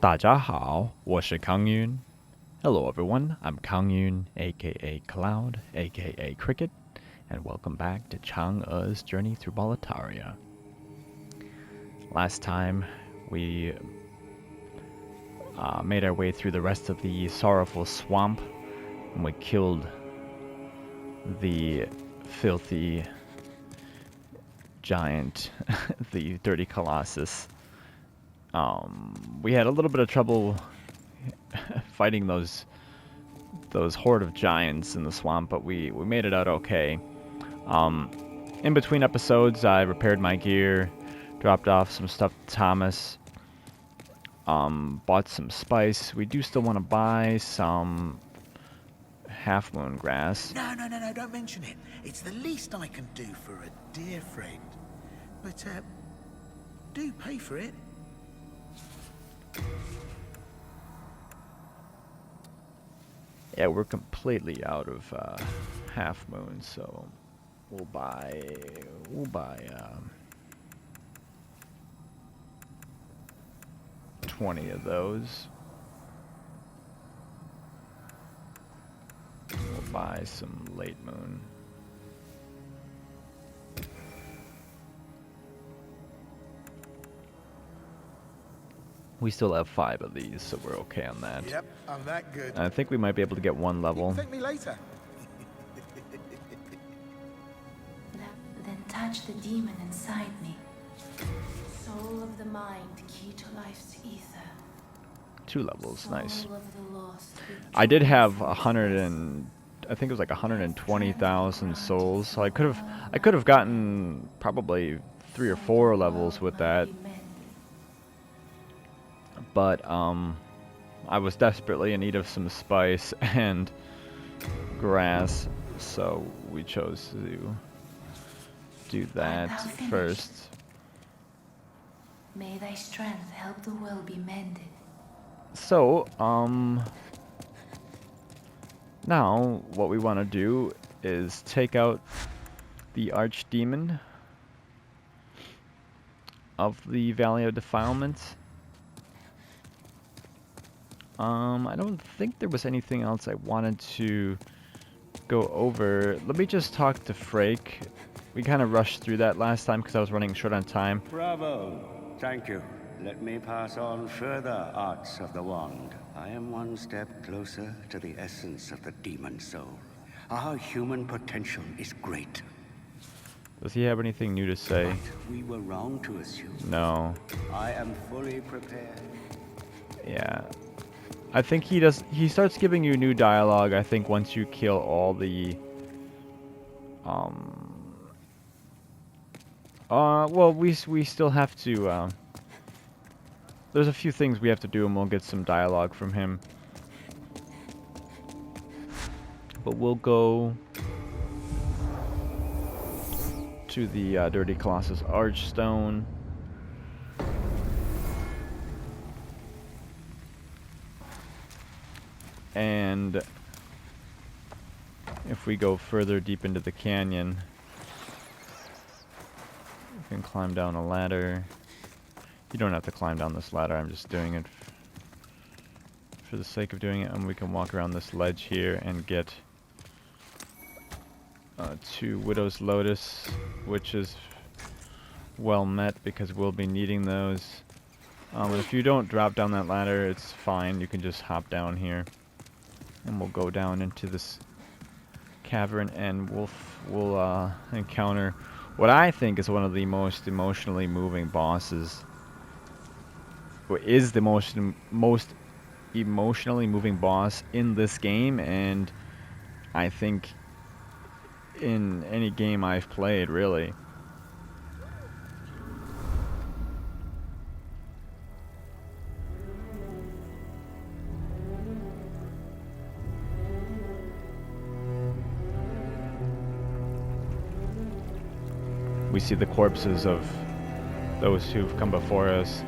大家好，我是康云. Hello everyone, I'm Kang Yun, aka Cloud, aka Cricket, and welcome back to Chang'e's journey through Boletaria. Last time, we made our way through the rest of the sorrowful swamp, and we killed the filthy giant, the dirty colossus. We had a little bit of trouble fighting those horde of giants in the swamp, but we made it out okay. In between episodes, I repaired my gear, dropped off some stuff to Thomas, bought some spice. We do still want to buy some half-moon grass. No, don't mention it. It's the least I can do for a dear friend. But, do pay for it. Yeah, we're completely out of half moon, so we'll buy 20 of those. We'll buy some late moon. We still have 5 of these, so we're okay on that. Yep, I'm that good. I think we might be able to get 1 level. Thank me later. Then touch the demon inside me. Soul of the mind, key to life's ether. 2 levels, nice. Soul of the lost, I did have 100 and I think it was like 120,000 souls, so I could have gotten probably 3 or 4 levels with that. But I was desperately in need of some spice and grass, so we chose to do that first. May thy strength help the world be mended. So, now what we want to do is take out the archdemon of the Valley of Defilement. I don't think there was anything else I wanted to go over. Let me just talk to Frake. We kind of rushed through that last time because I was running short on time. Bravo. Thank you. Let me pass on further arts of the wand. I am one step closer to the essence of the demon soul. Our human potential is great. Does he have anything new to say? But we were wrong to assume. No. I am fully prepared. Yeah. I think he does. He starts giving you new dialogue, I think, once you kill all the... well, we still have to, there's a few things we have to do and we'll get some dialogue from him. But we'll go to the Dirty Colossus Archstone. And if we go further deep into the canyon, we can climb down a ladder. You don't have to climb down this ladder, I'm just doing it for the sake of doing it. And we can walk around this ledge here and get 2 Widow's Lotus, which is well met because we'll be needing those. If you don't drop down that ladder, it's fine. You can just hop down here. And we'll go down into this cavern and we'll encounter what I think is one of the most emotionally moving bosses. Or is the most emotionally moving boss in this game, and I think in any game I've played, really. We see the corpses of those who've come before us.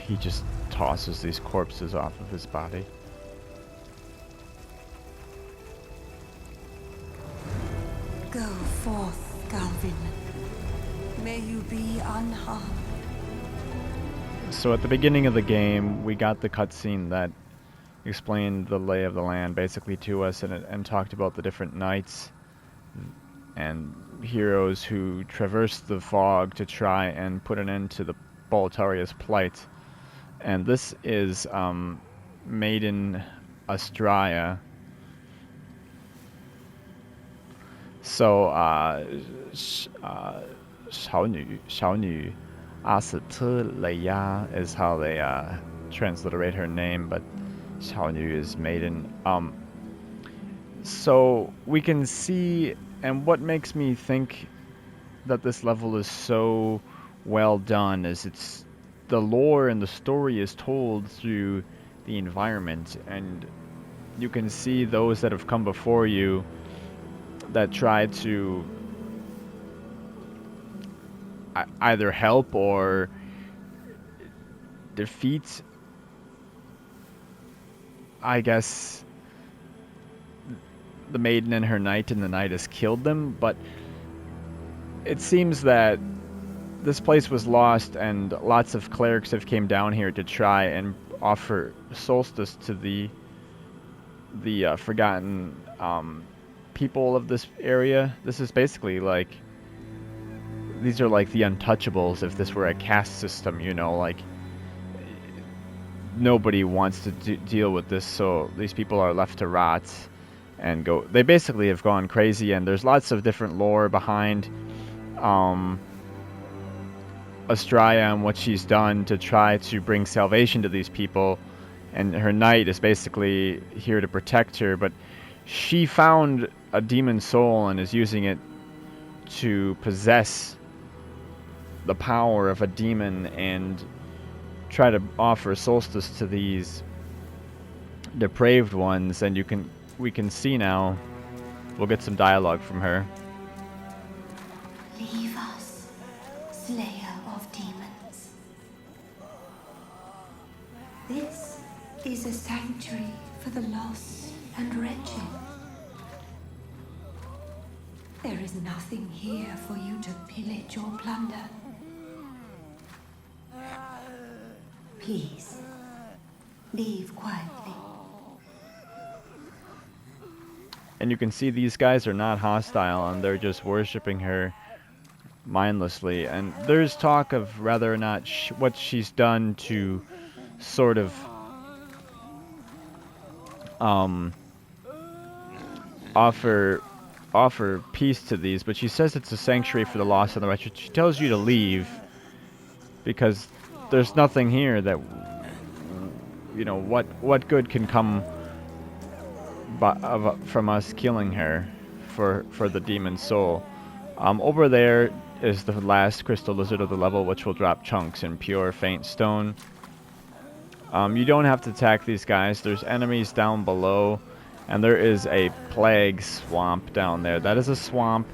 he just tosses these corpses off of his body. Go forth, Garl Vinland. May you be unharmed. So at the beginning of the game, we got the cutscene that explained the lay of the land basically to us, and talked about the different knights and heroes who traversed the fog to try and put an end to the Boletaria's plight. And this is Maiden Astraea. So 少女阿斯特蕾亚 is how they transliterate her name, but 少女 is maiden. So we can see, and what makes me think that this level is so well done is it's the lore and the story is told through the environment, and you can see those that have come before you that try to either help or defeat, I guess, the maiden and her knight, and the knight has killed them. But it seems that this place was lost, and lots of clerics have came down here to try and offer solstice to the forgotten people of this area. This is basically like, these are like the untouchables if this were a caste system, you know, like nobody wants to deal with this, so these people are left to rot and go. They basically have gone crazy, and there's lots of different lore behind Astraea and what she's done to try to bring salvation to these people, and her knight is basically here to protect her, but she found a demon soul and is using it to possess the power of a demon and try to offer solstice to these depraved ones. And we can see now, we'll get some dialogue from her. Leave us, slayer of demons. This is a sanctuary for the lost and wretched. There is nothing here for you to pillage or plunder. Please, leave quietly. And you can see these guys are not hostile, and they're just worshipping her mindlessly. And there's talk of whether or not what she's done to sort of offer peace to these, but she says it's a sanctuary for the lost and the wretched. She tells you to leave because there's nothing here that, you know, what good can come from us killing her for the demon soul. Over there is the last crystal lizard of the level, which will drop chunks in pure faint stone. You don't have to attack these guys. There's enemies down below, and there is a plague swamp down there. That is a swamp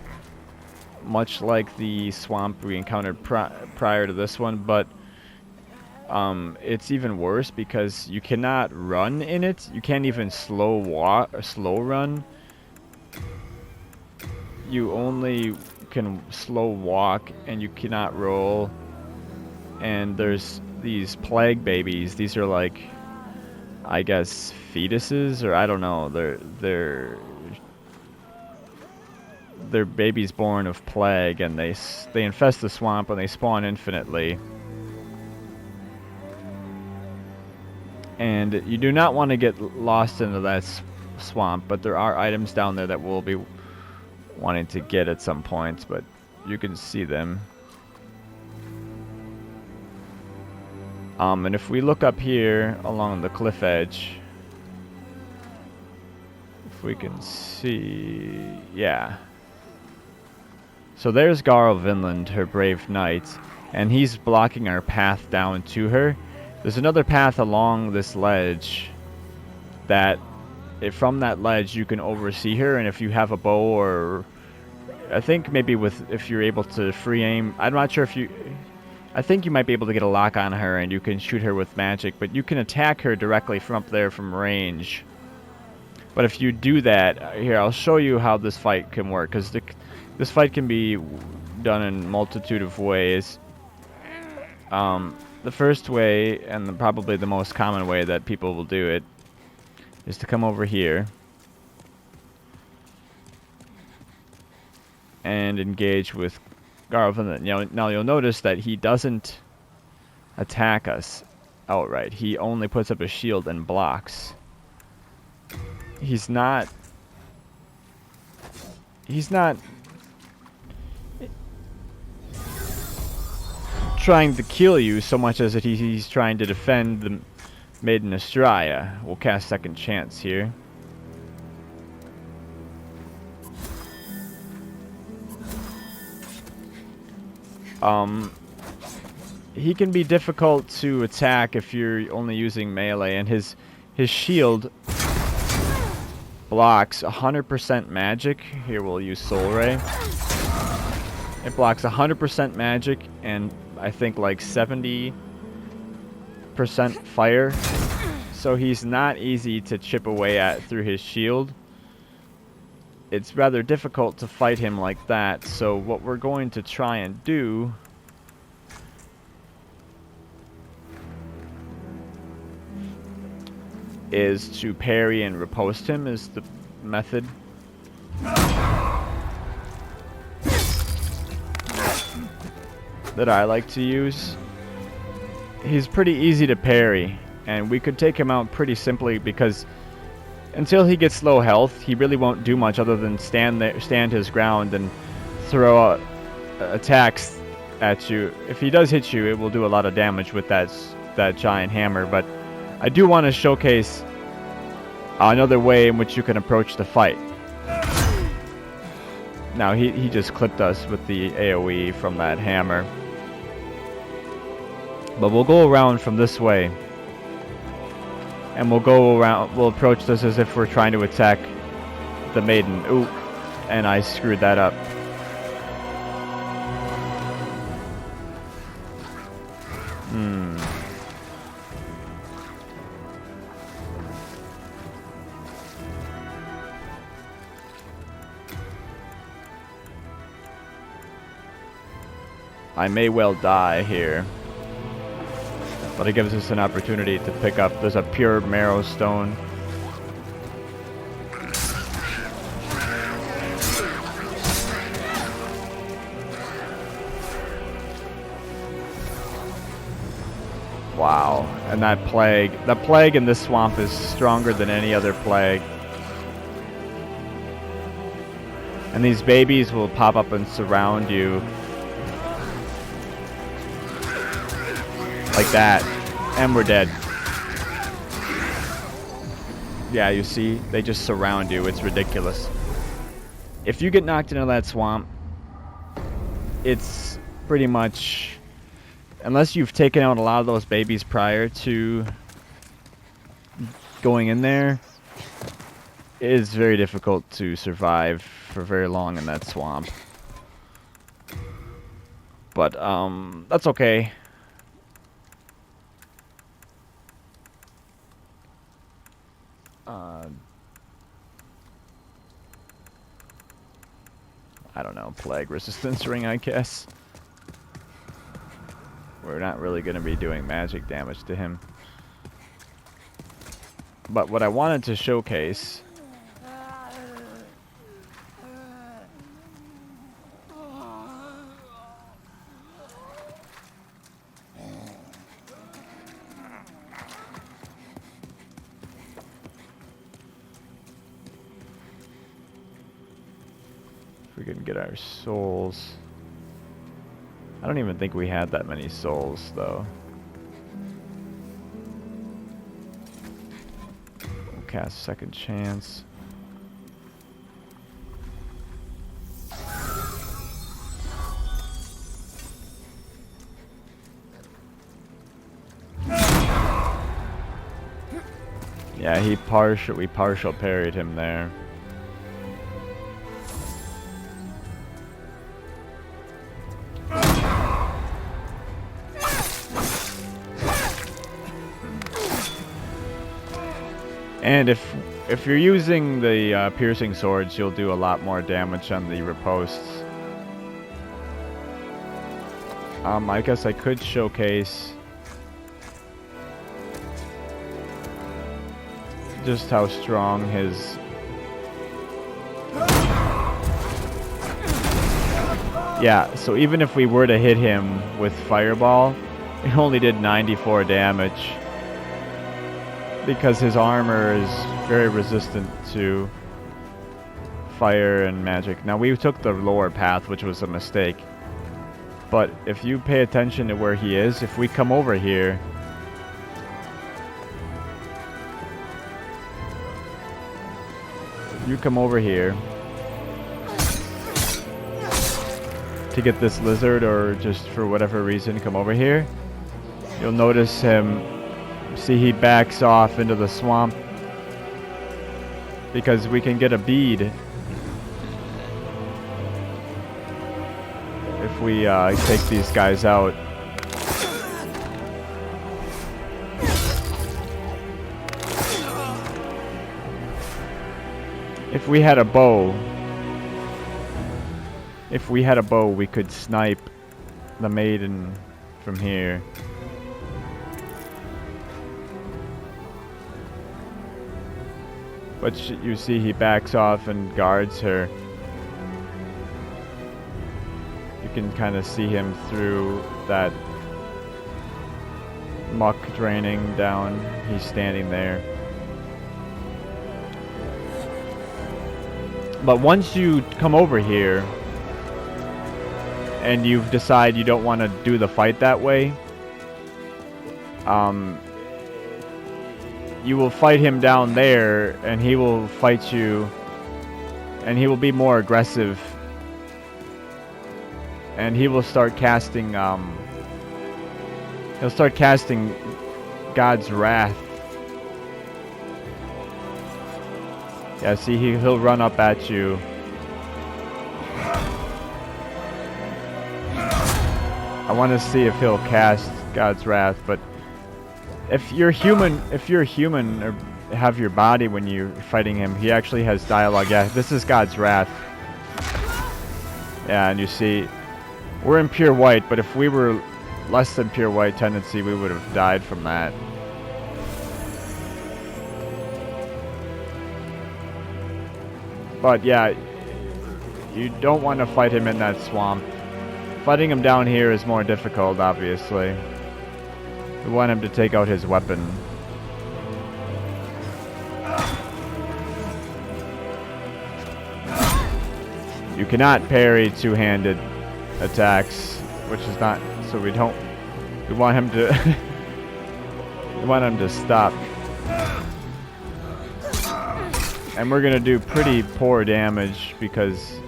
much like the swamp we encountered prior to this one, but it's even worse because you cannot run in it. You can't even slow run. You only can slow walk, and you cannot roll. And there's these plague babies. These are like, I guess, fetuses, or I don't know. They're babies born of plague, and they infest the swamp, and they spawn infinitely. And you do not want to get lost into that swamp, but there are items down there that we'll be wanting to get at some point, but you can see them. And if we look up here along the cliff edge, if we can see, yeah. So there's Garl Vinland, her brave knight, and he's blocking our path down to her. There's another path along this ledge that, from that ledge, you can oversee her, and if you have a bow, or I think maybe if you're able to free aim, I'm not sure if I think you might be able to get a lock on her and you can shoot her with magic, but you can attack her directly from up there from range. But if you do that, here, I'll show you how this fight can work, because this fight can be done in a multitude of ways. The first way, and probably the most common way that people will do it, is to come over here and engage with Garl Vinland. Now you'll notice that he doesn't attack us outright. He only puts up a shield and blocks. He's not trying to kill you so much as that he's trying to defend the Maiden Astraea. We'll cast Second Chance here. He can be difficult to attack if you're only using melee, and his shield blocks 100% magic. Here we'll use Soul Ray. It blocks 100% magic and I think like 70% fire. So he's not easy to chip away at through his shield. It's rather difficult to fight him like that. So what we're going to try and do is to parry and riposte him is the method. That I like to use. He's pretty easy to parry, and we could take him out pretty simply because until he gets low health, he really won't do much other than stand his ground and throw out attacks at you. If he does hit you, it will do a lot of damage with that giant hammer, but I do want to showcase another way in which you can approach the fight. Now, he just clipped us with the AoE from that hammer. But we'll go around from this way. And we'll approach this as if we're trying to attack the maiden. Ooh, and I screwed that up. I may well die here, but it gives us an opportunity to pick up. There's a pure marrow stone. Wow, and that plague. The plague in this swamp is stronger than any other plague. And these babies will pop up and surround you. Like that, and we're dead. Yeah, you see, they just surround you. It's ridiculous. If you get knocked into that swamp, it's pretty much, unless you've taken out a lot of those babies prior to going in there, it is very difficult to survive for very long in that swamp. But that's okay. I don't know, plague resistance ring, I guess. We're not really going to be doing magic damage to him. But what I wanted to showcase we can get our souls. I don't even think we had that many souls, though. We'll cast Second Chance. Yeah, we partial parried him there. And if you're using the piercing swords, you'll do a lot more damage on the riposts. I guess I could showcase just how strong his... Yeah, so even if we were to hit him with Fireball, it only did 94 damage. Because his armor is very resistant to fire and magic. Now we took the lower path, which was a mistake. But if you pay attention to where he is, if we come over here... You come over here to get this lizard, or just for whatever reason come over here, you'll notice him, see he backs off into the swamp because we can get a bead if we take these guys out. If we had a bow, we could snipe the maiden from here. But you see he backs off and guards her. You can kind of see him through that muck draining down. He's standing there. But once you come over here and you decide you don't want to do the fight that way, you will fight him down there and he will fight you, and he will be more aggressive, and he will start casting God's wrath. Yeah, see, he'll run up at you. I want to see if he'll cast God's wrath, but if you're human or have your body when you're fighting him, he actually has dialogue. Yeah, this is God's wrath. Yeah, and you see, we're in pure white, but if we were less than pure white tendency, we would have died from that. But yeah, you don't want to fight him in that swamp. Fighting him down here is more difficult, obviously. We want him to take out his weapon. You cannot parry two-handed attacks, which is not, so we want him to we want him to stop. And we're gonna do pretty poor damage because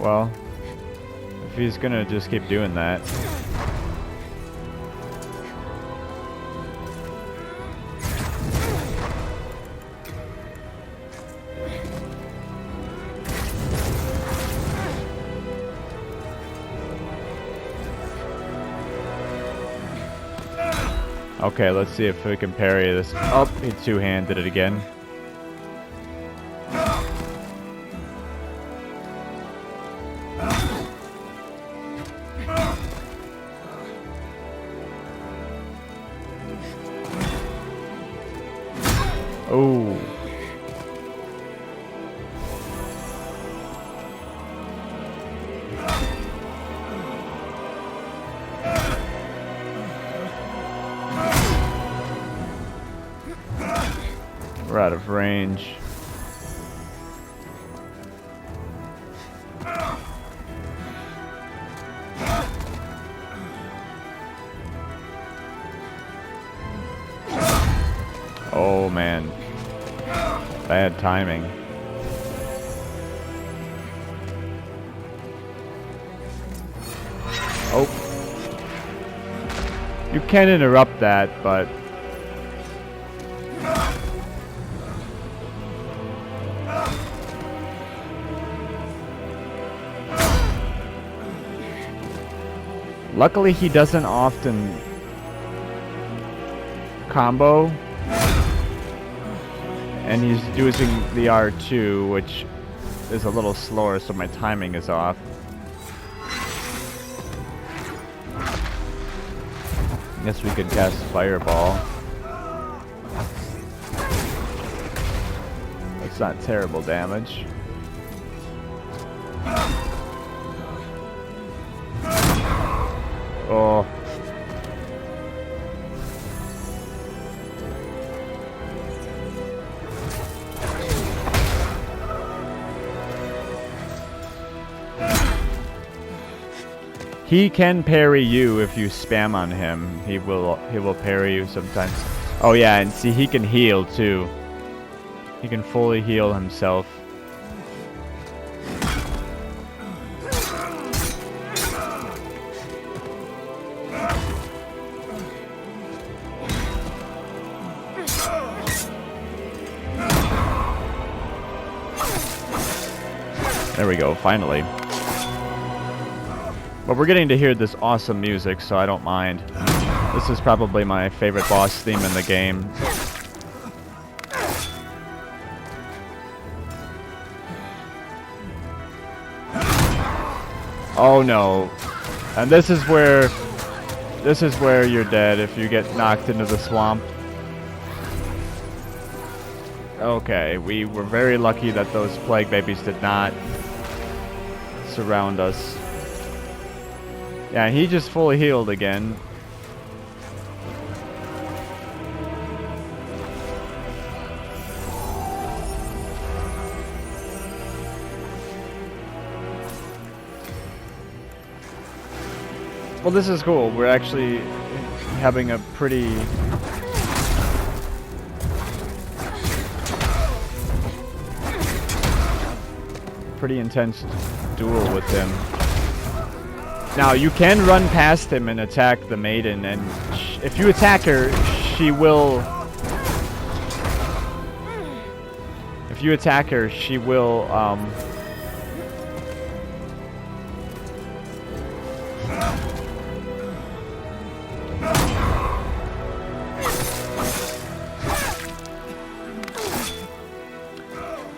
well, if he's gonna just keep doing that. Okay, let's see if we can parry this. Oh, he two-handed it again. Oh. We're out of range. Oh man. Bad timing. Oh. You can interrupt that, but Luckily, he doesn't often combo. And he's using the R2, which is a little slower, so my timing is off. I guess we could cast Fireball. That's not terrible damage. Oh. He can parry you if you spam on him. He will parry you sometimes. Oh yeah, and see, he can heal too. He can fully heal himself. There we go, finally. But we're getting to hear this awesome music, so I don't mind. This is probably my favorite boss theme in the game. Oh no. And this is where you're dead if you get knocked into the swamp. Okay, we were very lucky that those plague babies did not surround us. Yeah, he just fully healed again. Well, this is cool. We're actually having a pretty intense duel with him. Now, you can run past him and attack the maiden, and if you attack her, she will... If you attack her, she will,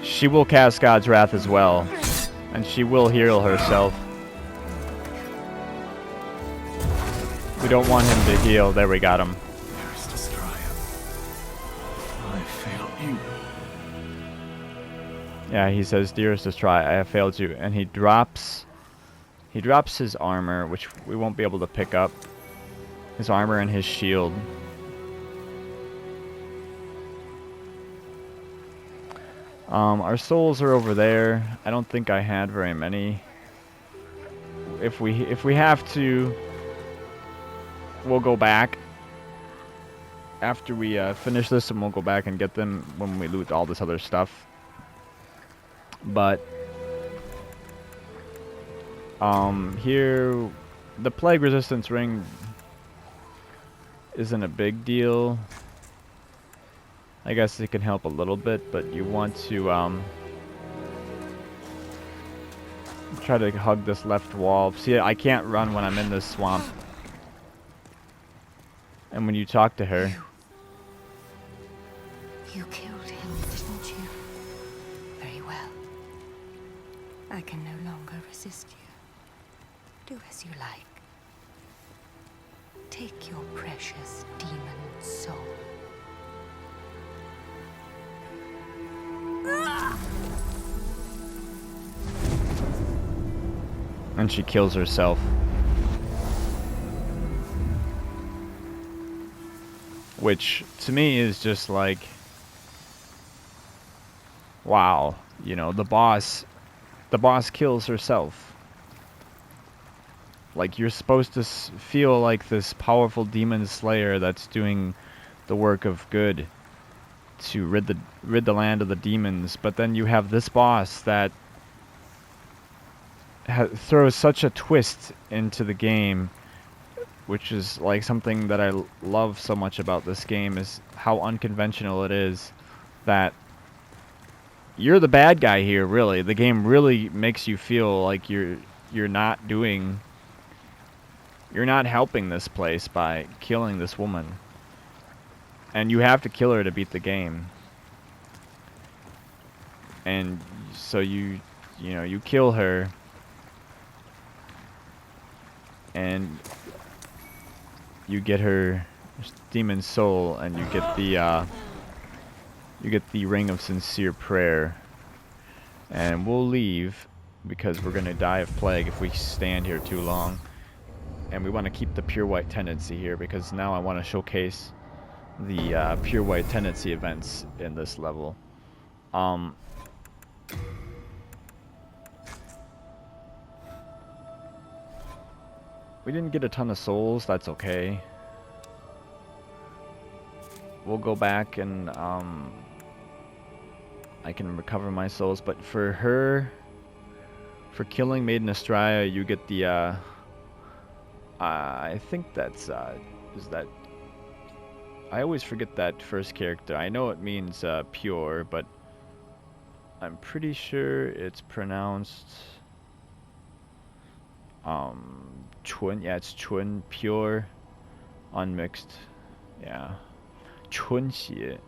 she will cast God's Wrath as well, and she will heal herself. We don't want him to heal. There, we got him. Dearest Astraea, I failed you. Yeah, he says, "Dearest Astraea, I have failed you," and he drops his armor, which we won't be able to pick up. His armor and his shield. Our souls are over there. I don't think I had very many. If we have to, we'll go back after we finish this, and we'll go back and get them when we loot all this other stuff. But here, the plague resistance ring isn't a big deal. I guess it can help a little bit, but you want to try to hug this left wall. See, I can't run when I'm in this swamp. And when you talk to her... You killed him, didn't you? Very well. I can no longer resist you. Do as you like. Take your precious demon soul. And she kills herself. Which, to me, is just like... Wow. You know, the boss kills herself. Like, you're supposed to feel like this powerful demon slayer that's doing the work of good to rid the land of the demons, but then you have this boss that throws such a twist into the game, which is like something that I love so much about this game, is how unconventional it is, that you're the bad guy here, really. The game really makes you feel like you're not doing You're not helping this place by killing this woman. And you have to kill her to beat the game. And so you kill her. And you get her demon soul, and you get the ring of sincere prayer. And we'll leave because we're gonna die of plague if we stand here too long. And we want to keep the pure white tendency here because now I want to showcase the pure white tendency events in this level. We didn't get a ton of souls, that's okay. We'll go back and I can recover my souls, but for her, for killing Maiden Astraea, you get the I think that's is that, I always forget that first character. I know it means pure, but I'm pretty sure it's pronounced chun. Yeah, it's chun, pure, unmixed. Yeah, chun xie,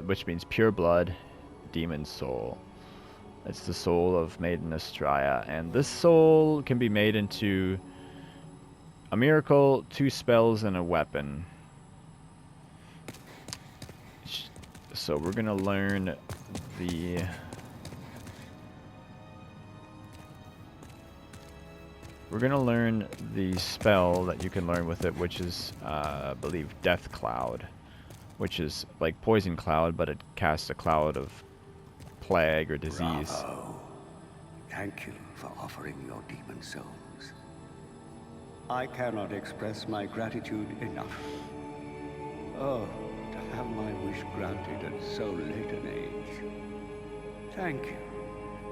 which means pure blood, demon soul. It's the soul of Maiden Astraea, and this soul can be made into a miracle, 2 spells, and a weapon. So we're gonna learn the spell that you can learn with it, which is I believe Death Cloud, which is like Poison Cloud, but it casts a cloud of plague or disease. Bravo. Thank you for offering your demon souls. I cannot express my gratitude enough. Oh, to have my wish granted at so late an age. Thank you.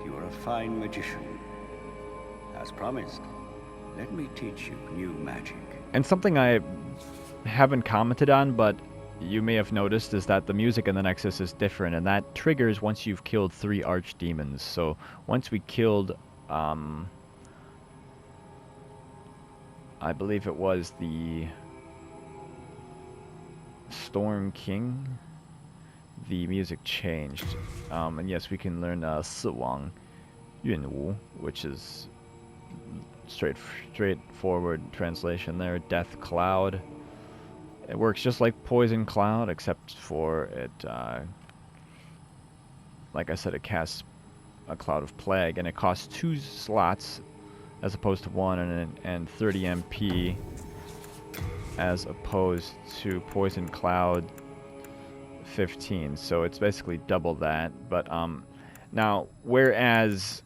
You are a fine magician. As promised, let me teach you new magic. And something I haven't commented on, but you may have noticed, is that the music in the Nexus is different, and that triggers once you've killed 3 archdemons. So once we killed, I believe it was the Storm King, the music changed. And yes, we can learn 死亡云雾, which is straightforward translation there. Death Cloud. It works just like Poison Cloud, except for it, like I said, it casts a cloud of plague, and it costs 2 slots as opposed to 1, and 30 MP as opposed to Poison Cloud 15. So it's basically double that. But now, whereas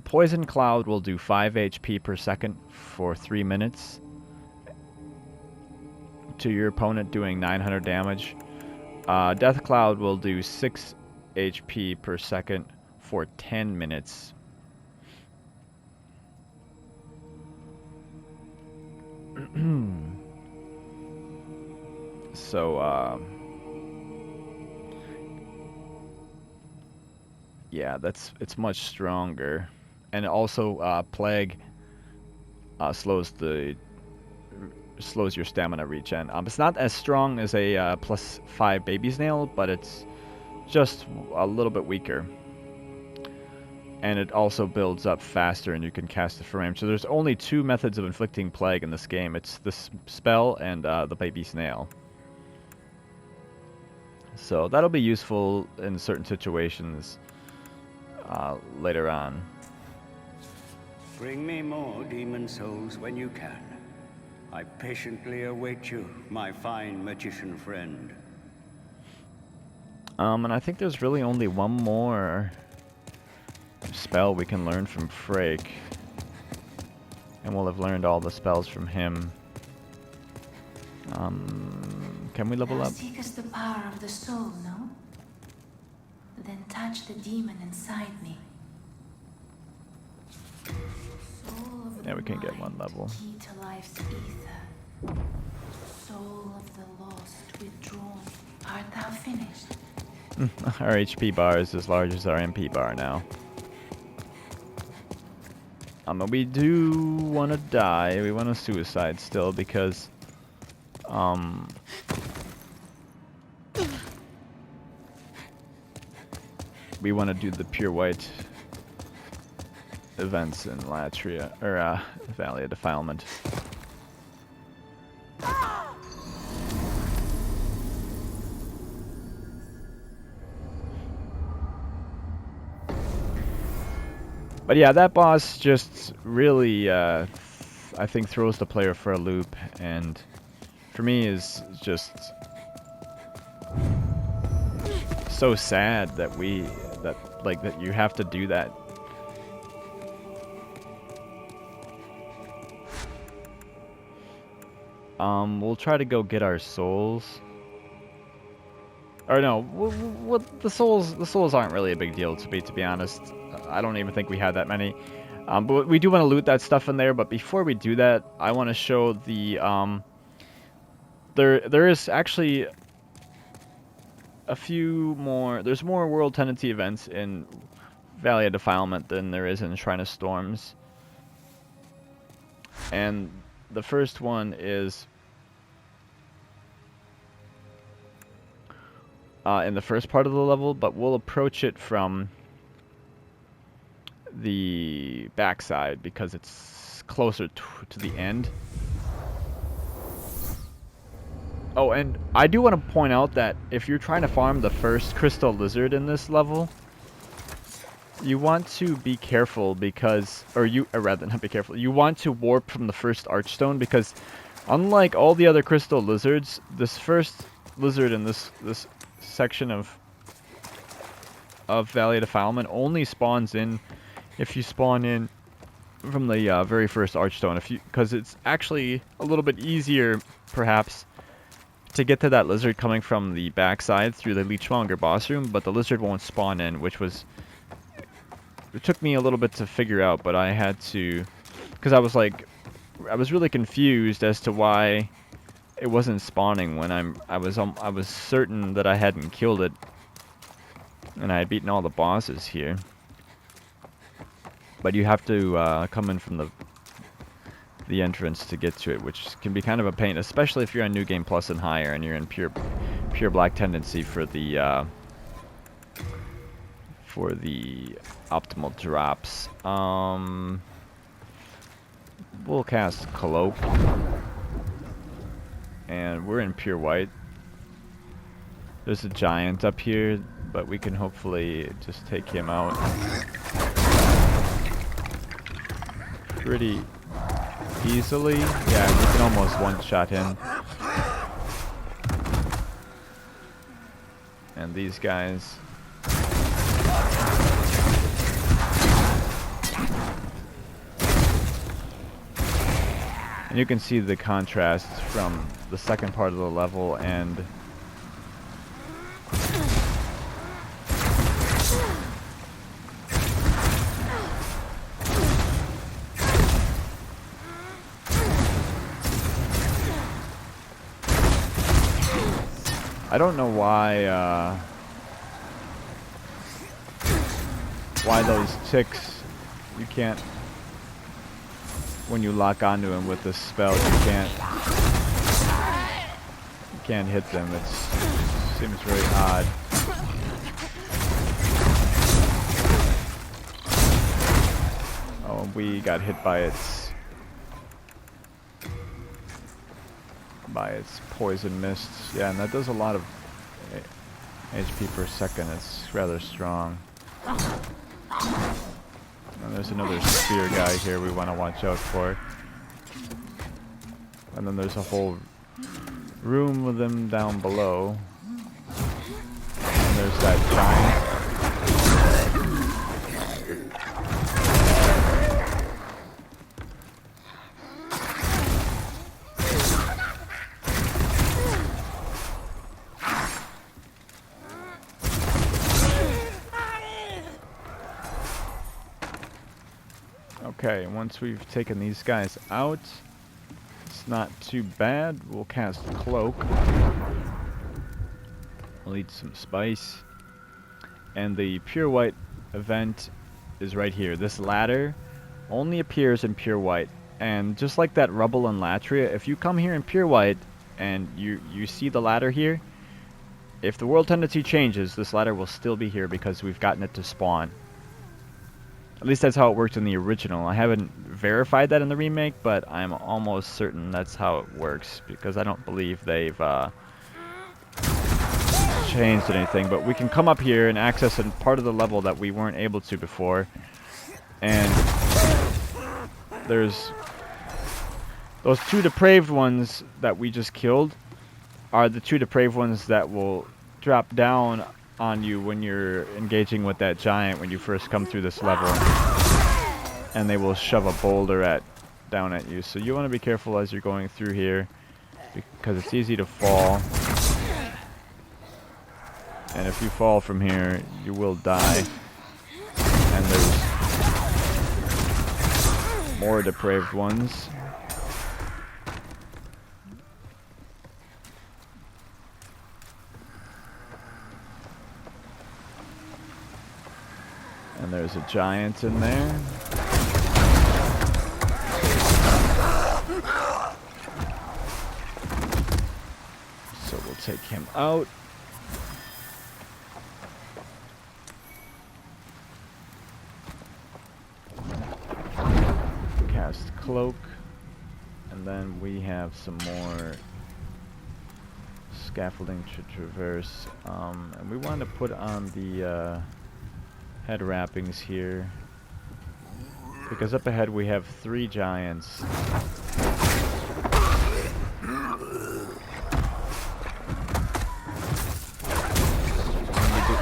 Poison Cloud will do 5 HP per second for 3 minutes to your opponent, doing 900 damage, Death Cloud will do 6 HP per second for 10 minutes. So, yeah, it's much stronger. And also, Plague slows your stamina regen. It's not as strong as a +5 baby snail, but it's just a little bit weaker. And it also builds up faster, and you can cast it for range. So there's only 2 methods of inflicting plague in this game. It's the spell and the baby snail. So that'll be useful in certain situations later on. Bring me more demon souls when you can. I patiently await you, my fine magician friend. And I think there's really only one more spell we can learn from Frake. And we'll have learned all the spells from him. Can we level up? Seek us the power of the soul, no? Then touch the demon inside me. Soul of Yeah, we the can get one mind, level. Key to life's ether. Soul of the lost withdrawn. Art thou finished? Our HP bar is as large as our MP bar now. But we do want to die. We want to suicide still because we want to do the pure white events in Latria or Valley of Defilement. But yeah, that boss just really, I think, throws the player for a loop, and for me is just so sad that that you have to do that. We'll try to go get our souls. Or no, the souls aren't really a big deal to be honest. I don't even think we had that many. But we do want to loot that stuff in there. But before we do that, I want to show the there is actually a few more. There's more World Tendency events in Valley of Defilement than there is in Shrine of Storms. And the first one is in the first part of the level, but we'll approach it from the backside because it's closer to the end. Oh, and I do want to point out that if you're trying to farm the first crystal lizard in this level, you want to be careful because, or rather not be careful, you want to warp from the first archstone because unlike all the other crystal lizards, this first lizard in this section of Valley of Defilement only spawns in if you spawn in from the very first archstone, because it's actually a little bit easier perhaps to get to that lizard coming from the backside through the Leechmonger boss room, but the lizard won't spawn in, which was, it took me a little bit to figure out, but I had to, because I was really confused as to why it wasn't spawning when I was certain that I hadn't killed it, and I had beaten all the bosses here. But you have to come in from the entrance to get to it, which can be kind of a pain, especially if you're on New Game Plus and higher, and you're in pure Black Tendency for the optimal drops. We'll cast Cloak. And we're in pure white. There's a giant up here, but we can hopefully just take him out pretty easily. Yeah, we can almost one-shot him. And these guys. And you can see the contrast from the second part of the level and I don't know why those ticks, you can't, when you lock onto him with this spell, you can't hit them. It seems very odd. Oh, we got hit by its poison mists. Yeah, and that does a lot of HP per second. It's rather strong. And there's another spear guy here we want to watch out for. And then there's a whole room with them down below. And there's that giant. Okay, once we've taken these guys out, it's not too bad. We'll cast Cloak. We'll eat some spice. And the Pure White event is right here. This ladder only appears in pure white. And just like that rubble in Latria, if you come here in pure white and you see the ladder here, if the world tendency changes, this ladder will still be here because we've gotten it to spawn. At least that's how it worked in the original. I haven't verified that in the remake, but I'm almost certain that's how it works because I don't believe they've changed anything. But we can come up here and access a part of the level that we weren't able to before. And there's those two depraved ones that we just killed are the two depraved ones that will drop down on you when you're engaging with that giant when you first come through this level. And they will shove a boulder down at you. So you want to be careful as you're going through here because it's easy to fall. And if you fall from here, you will die. And there's more depraved ones. And there's a giant in there. So we'll take him out. Cast cloak. And then we have some more scaffolding to traverse. And we want to put on the head wrappings here because up ahead we have 3 giants.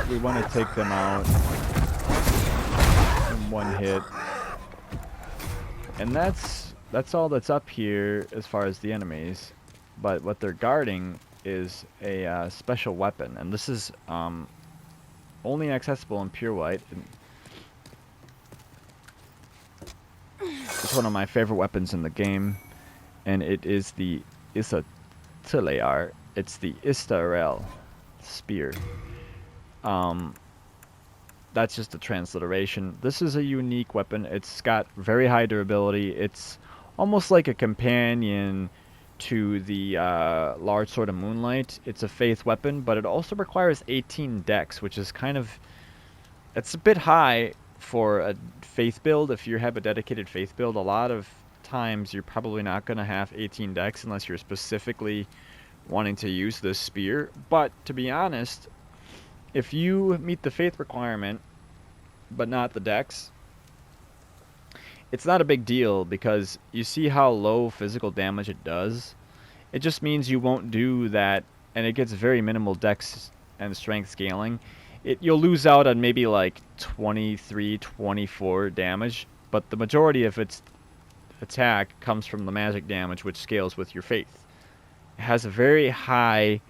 We want to take them out in one hit, and that's all that's up here as far as the enemies. But what they're guarding is a special weapon, and this is only accessible in pure white. It's one of my favorite weapons in the game, and it is the Istarelle. It's the Istarelle spear. That's just a transliteration. This is a unique weapon. It's got very high durability. It's almost like a companion to the large sword of moonlight. It's a faith weapon, but it also requires 18 dex, which is it's a bit high for a faith build. If you have a dedicated faith build, a lot of times you're probably not going to have 18 dex unless you're specifically wanting to use this spear. But to be honest, if you meet the faith requirement but not the dex, it's not a big deal because you see how low physical damage it does. It just means you won't do that, and it gets very minimal dex and strength scaling. You'll lose out on maybe like 23, 24 damage, but the majority of its attack comes from the magic damage, which scales with your faith. It has a very high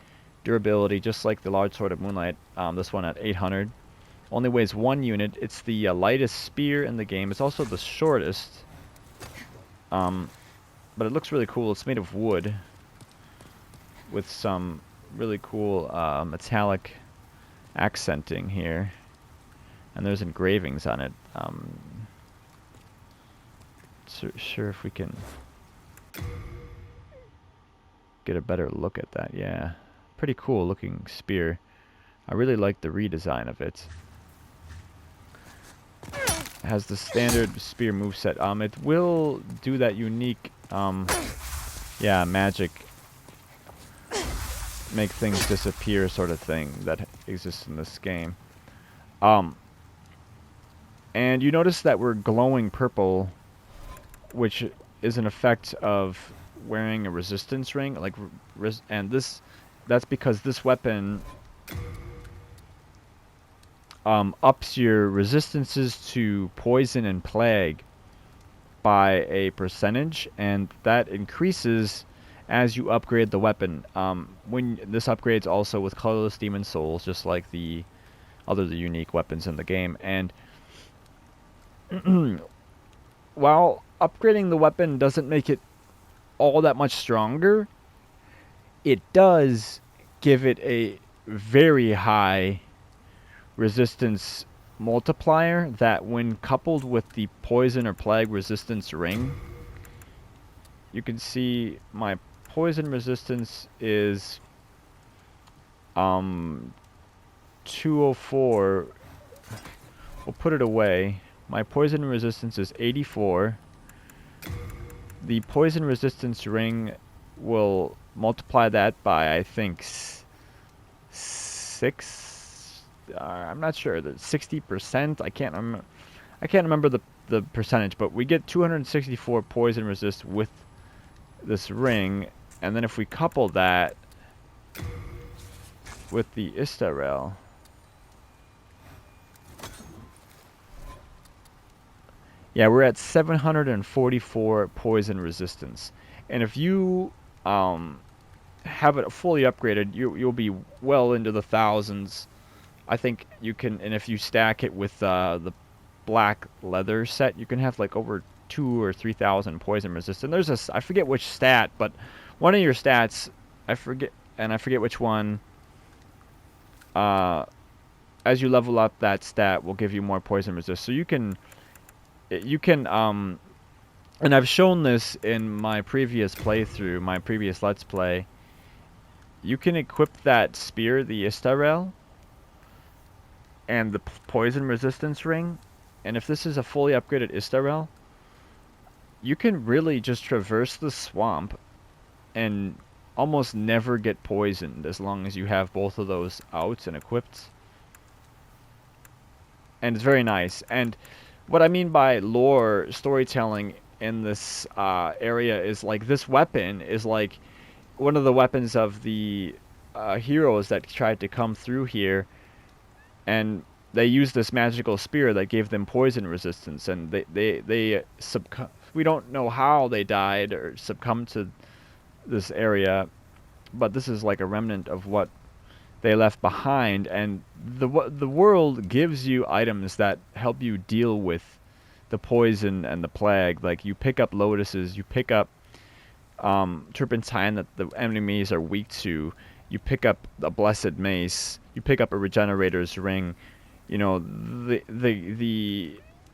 durability, just like the large sword of moonlight. This one at 800. Only weighs 1 unit. It's the lightest spear in the game. It's also the shortest. But it looks really cool. It's made of wood with some really cool metallic accenting here. And there's engravings on it. Sure if we can get a better look at that. Yeah. Pretty cool looking spear. I really like the redesign of it. It has the standard spear moveset. It will do that unique, magic, make things disappear sort of thing that exists in this game. And you notice that we're glowing purple, which is an effect of wearing a resistance ring, that's because this weapon ups your resistances to poison and plague by a percentage, and that increases as you upgrade the weapon. When this upgrades also with colorless demon souls, just like the other unique weapons in the game. And while upgrading the weapon doesn't make it all that much stronger, it does give it a very high resistance multiplier that when coupled with the poison or plague resistance ring, you can see my poison resistance is 204. We'll put it away. My poison resistance is 84. The poison resistance ring will multiply that by, I think, 6. I'm not sure. The 60%. I can't remember the percentage, but we get 264 poison resist with this ring, and then if we couple that with the Istarelle, yeah, we're at 744 poison resistance. And if you have it fully upgraded, you'll be well into the thousands. I think you can, and if you stack it with the black leather set, you can have like over 2,000 or 3,000 poison resistance. There's I forget which stat, but one of your stats, I forget which one. As you level up, that stat will give you more poison resist. So you can, and I've shown this in my previous playthrough, my previous Let's Play. You can equip that spear, the Istarelle, and the poison resistance ring, and if this is a fully upgraded Istarelle, you can really just traverse the swamp and almost never get poisoned as long as you have both of those out and equipped. And it's very nice. And what I mean by lore storytelling in this area is like this weapon is like one of the weapons of the heroes that tried to come through here, and they used this magical spear that gave them poison resistance, and we don't know how they died or succumbed to this area, but this is like a remnant of what they left behind. And the world gives you items that help you deal with the poison and the plague. Like you pick up lotuses, you pick up turpentine that the enemies are weak to, you pick up a blessed mace, you pick up a regenerator's ring. You know,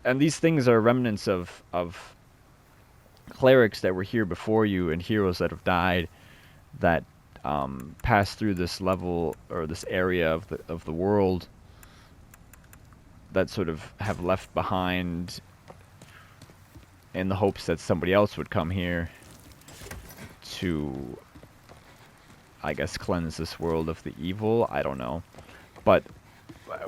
and these things are remnants of clerics that were here before you and heroes that have died that passed through this level or this area of the world that sort of have left behind in the hopes that somebody else would come here to, I guess, cleanse this world of the evil. I don't know. But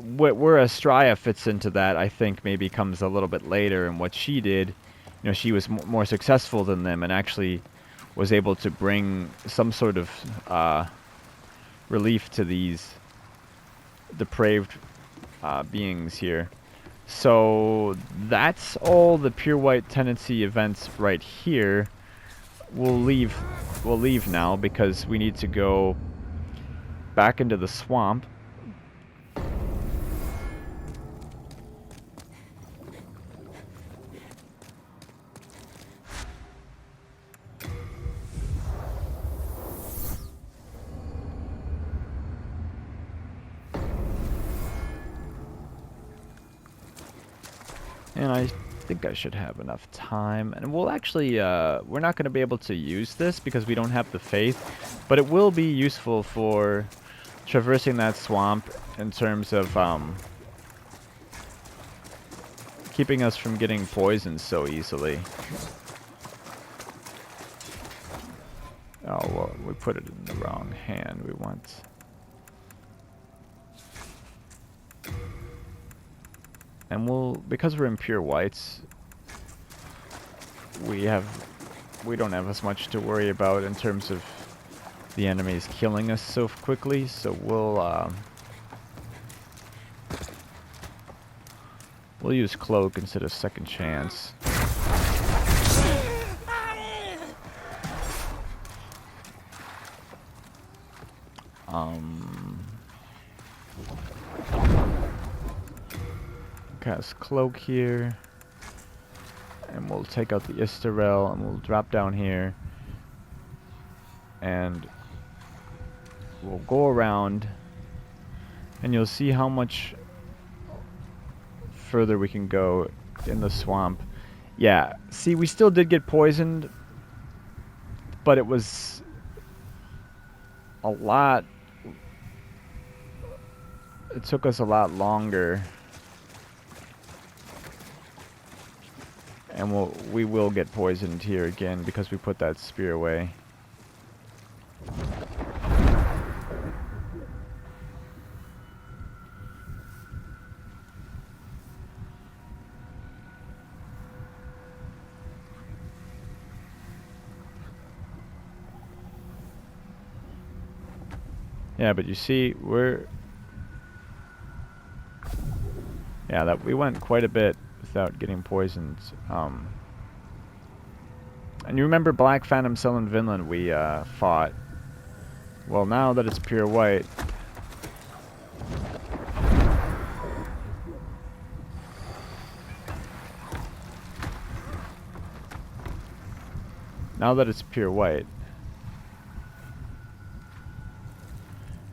where Astraea fits into that, I think maybe comes a little bit later. And what she did, you know, she was more successful than them and actually was able to bring some sort of relief to these depraved beings here. So that's all the Pure White Tendency events right here. We'll leave now because we need to go back into the swamp. And I think I should have enough time. And we'll actually, we're not going to be able to use this because we don't have the faith. But it will be useful for traversing that swamp in terms of keeping us from getting poisoned so easily. Oh, well, we put it in the wrong hand. We want... And we'll, because we're in pure whites, we don't have as much to worry about in terms of the enemies killing us so quickly. So we'll use cloak instead of second chance. Cast cloak here, and we'll take out the Istarelle, and we'll drop down here, and we'll go around, and you'll see how much further we can go in the swamp. Yeah, see, we still did get poisoned, but it was a lot. It took us a lot longer. And we will get poisoned here again because we put that spear away. Yeah, but you see, that we went quite a bit without getting poisoned. And you remember Black Phantom Selen Vinland we fought? Well, now that it's pure white,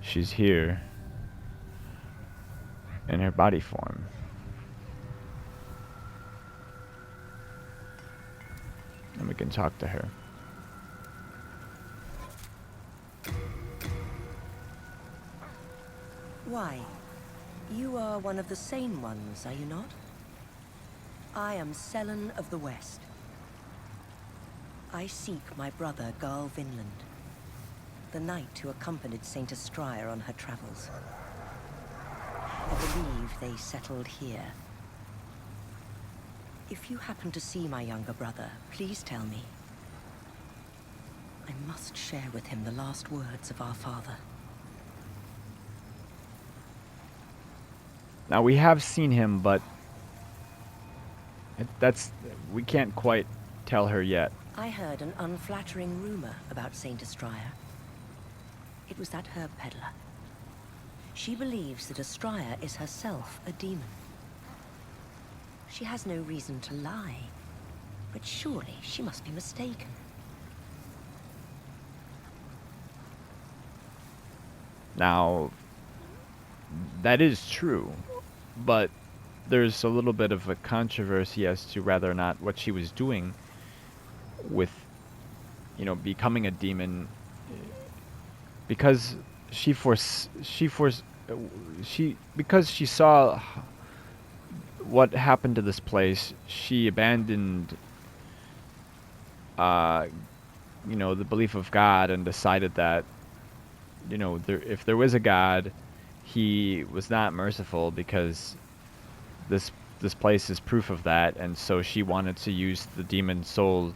she's here in her body form. And we can talk to her. Why? You are one of the sane ones, are you not? I am Selen of the West. I seek my brother Garl Vinland, the knight who accompanied Saint Astraea on her travels. I believe they settled here. If you happen to see my younger brother, please tell me. I must share with him the last words of our father. Now we have seen him, but we can't quite tell her yet. I heard an unflattering rumor about Saint Astraea. It was that herb peddler. She believes that Astraea is herself a demon. She has no reason to lie, but surely she must be mistaken. Now, that is true, but there's a little bit of a controversy as to whether or not what she was doing with, becoming a demon, because because she saw what happened to this place. She abandoned, the belief of God and decided that, if there was a God, he was not merciful, because this place is proof of that. And so she wanted to use the demon soul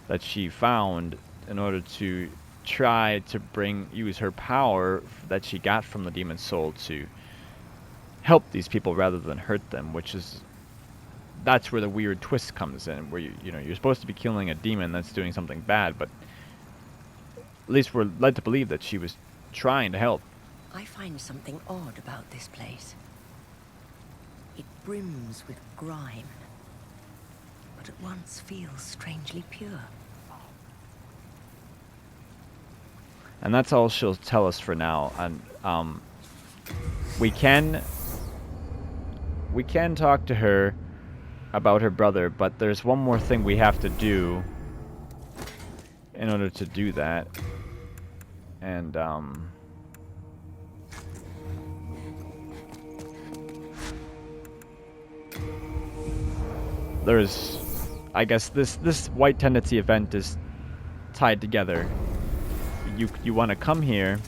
that she found in order to try to use her power that she got from the demon soul to help these people rather than hurt them, that's where the weird twist comes in, where you're supposed to be killing a demon that's doing something bad, but at least we're led to believe that she was trying to help. I find something odd about this place. It brims with grime, but at once feels strangely pure. And that's all she'll tell us for now. And we can talk to her about her brother, but there's one more thing we have to do in order to do that. And there's, I guess this white tendency event is tied together. You want to come here.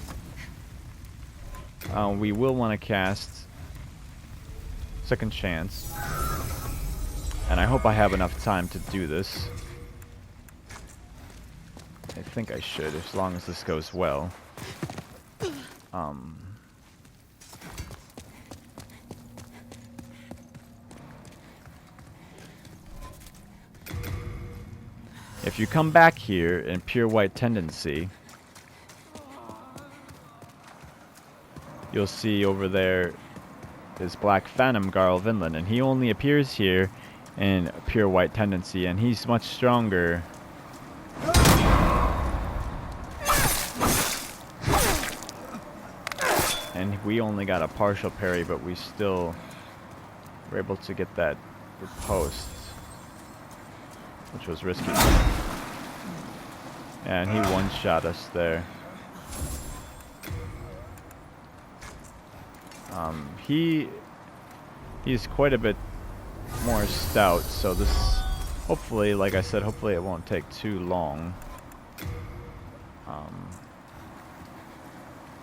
We will want to cast Second Chance, and I hope I have enough time to do this. I think I should, as long as this goes well. If you come back here in pure white tendency, you'll see over there is Black Phantom Garl Vinland, and he only appears here in pure white tendency, and he's much stronger. And we only got a partial parry, but we still we're able to get that riposte, which was risky. And he one-shot us there. He's quite a bit more stout, so this, hopefully, like I said, hopefully it won't take too long.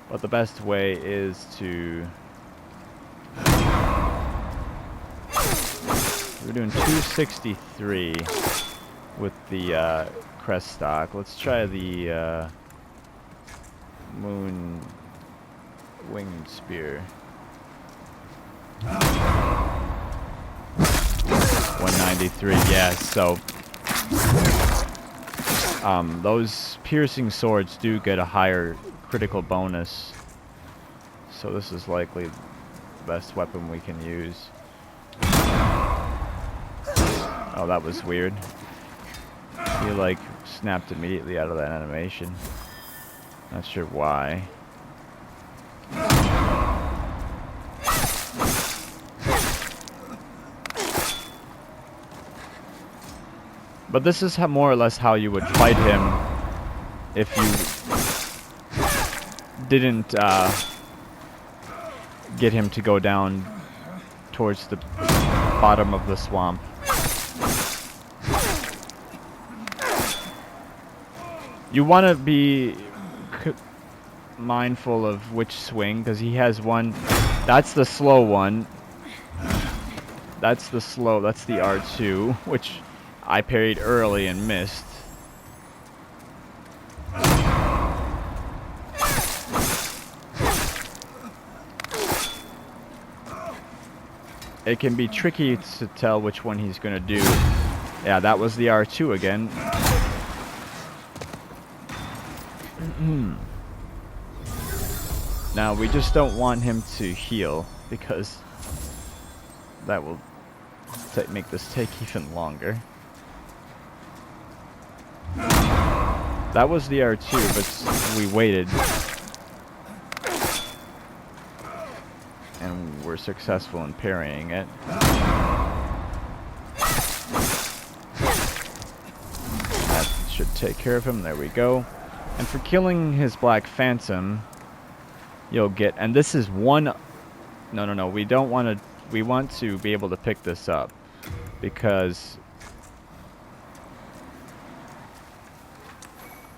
But the best way is to... We're doing 263 with the crest stock. Let's try the moon winged spear. 193, yeah, so those piercing swords do get a higher critical bonus, so this is likely the best weapon we can use. Oh, that was weird. He like snapped immediately out of that animation. Not sure why. But this is more or less how you would fight him if you didn't get him to go down towards the bottom of the swamp. You want to be mindful of which swing, because he has one. That's the slow one. That's the R2, which I parried early and missed. It can be tricky to tell which one he's going to do. Yeah, that was the R2 again. Now, we just don't want him to heal, because that will make this take even longer. That was the R2, but we waited. And we're successful in parrying it. That should take care of him. There we go. And for killing his Black Phantom, you'll get... And this is one... No. We don't want to... We want to be able to pick this up. Because...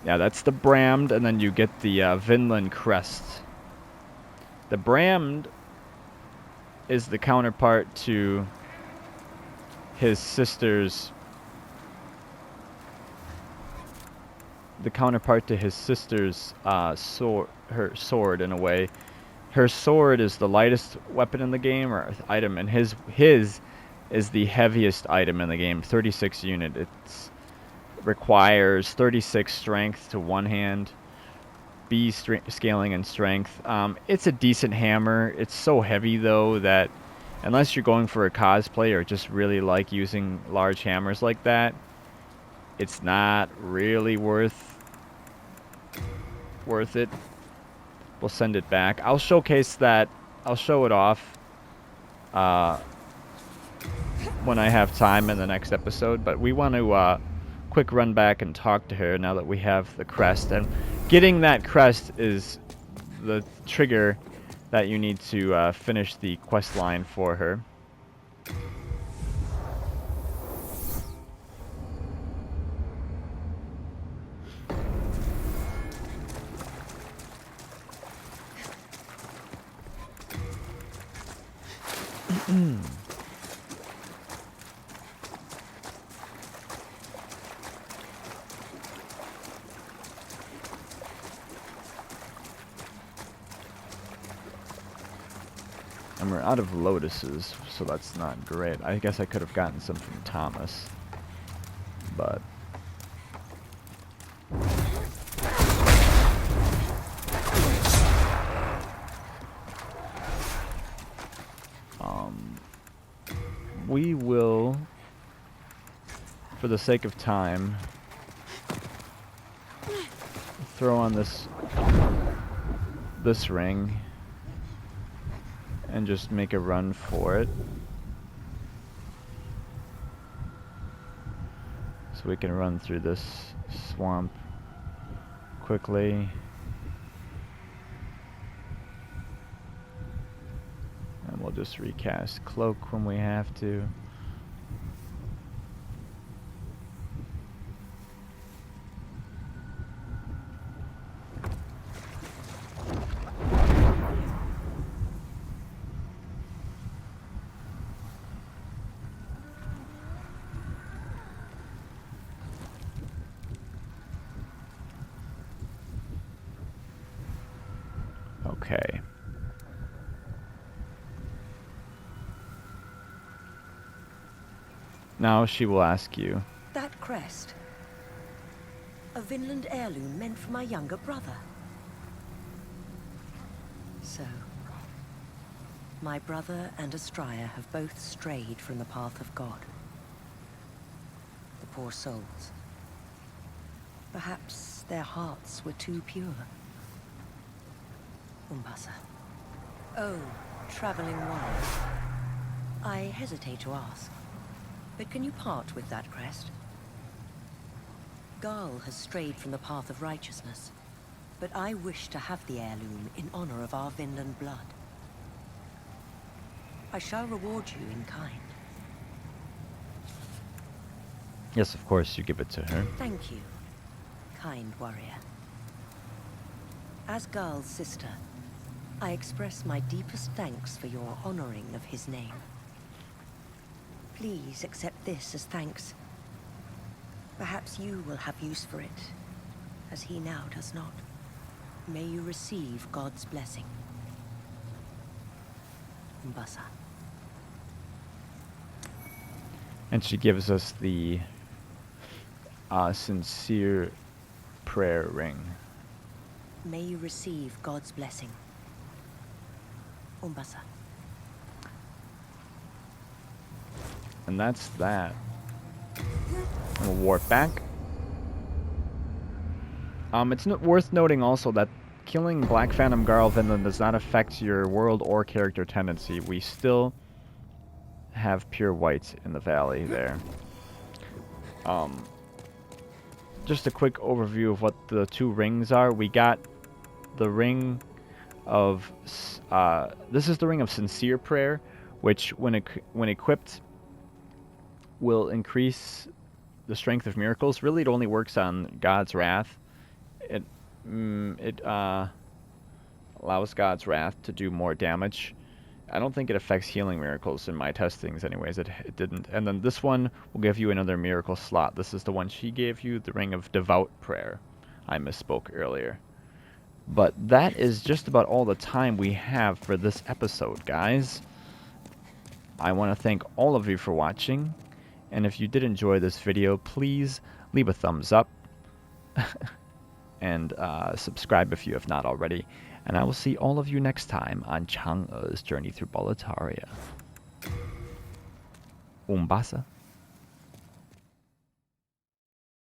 Yeah, that's the Bramd, and then you get the Vinland Crest. The Bramd is the counterpart to his sister's... sword, her sword in a way. Her sword is the lightest weapon in the game, or item, and his is the heaviest item in the game, 36 unit. It's requires 36 strength to one hand, B scaling and strength. It's a decent hammer. It's so heavy though that unless you're going for a cosplay or just really like using large hammers like that, it's not really worth it. We'll send it back. I'll showcase that. I'll show it off when I have time in the next episode, but we want to quick run back and talk to her now that we have the crest. And getting that crest is the trigger that you need to finish the quest line for her. And we're out of lotuses, so that's not great. I guess I could have gotten some from Thomas, but... we will, for the sake of time, throw on this ring and just make a run for it. So we can run through this swamp quickly. And we'll just recast Cloak when we have to. Okay. Now she will ask you. That crest. A Vinland heirloom meant for my younger brother. So, my brother and Astraea have both strayed from the path of God. The poor souls. Perhaps their hearts were too pure. Umbasa. Oh, traveling one. I hesitate to ask, but can you part with that crest? Garl has strayed from the path of righteousness, but I wish to have the heirloom in honor of our Vinland blood. I shall reward you in kind. Yes, of course, you give it to her. Thank you, kind warrior. As Garl's sister, I express my deepest thanks for your honoring of his name. Please accept this as thanks. Perhaps you will have use for it, as he now does not. May you receive God's blessing. Umbasa. And she gives us the sincere prayer ring. May you receive God's blessing. Umbasa. And that's that. And we'll warp back. It's worth noting also that killing Black Phantom Garl Vinland does not affect your world or character tendency. We still have pure white in the valley there. Just a quick overview of what the two rings are. We got the ring of this is the ring of sincere prayer, which when equipped will increase the strength of miracles. Really, it only works on God's wrath. It allows God's wrath to do more damage. I don't think it affects healing miracles in my testings anyways. It didn't. And then this one will give you another miracle slot. This is the one she gave you, the ring of Devout Prayer. I misspoke earlier. But that is just about all the time we have for this episode, guys. I want to thank all of you for watching. And if you did enjoy this video, please leave a thumbs up. And subscribe if you have not already. And I will see all of you next time on Chang'e's journey through Boletaria. Umbasa.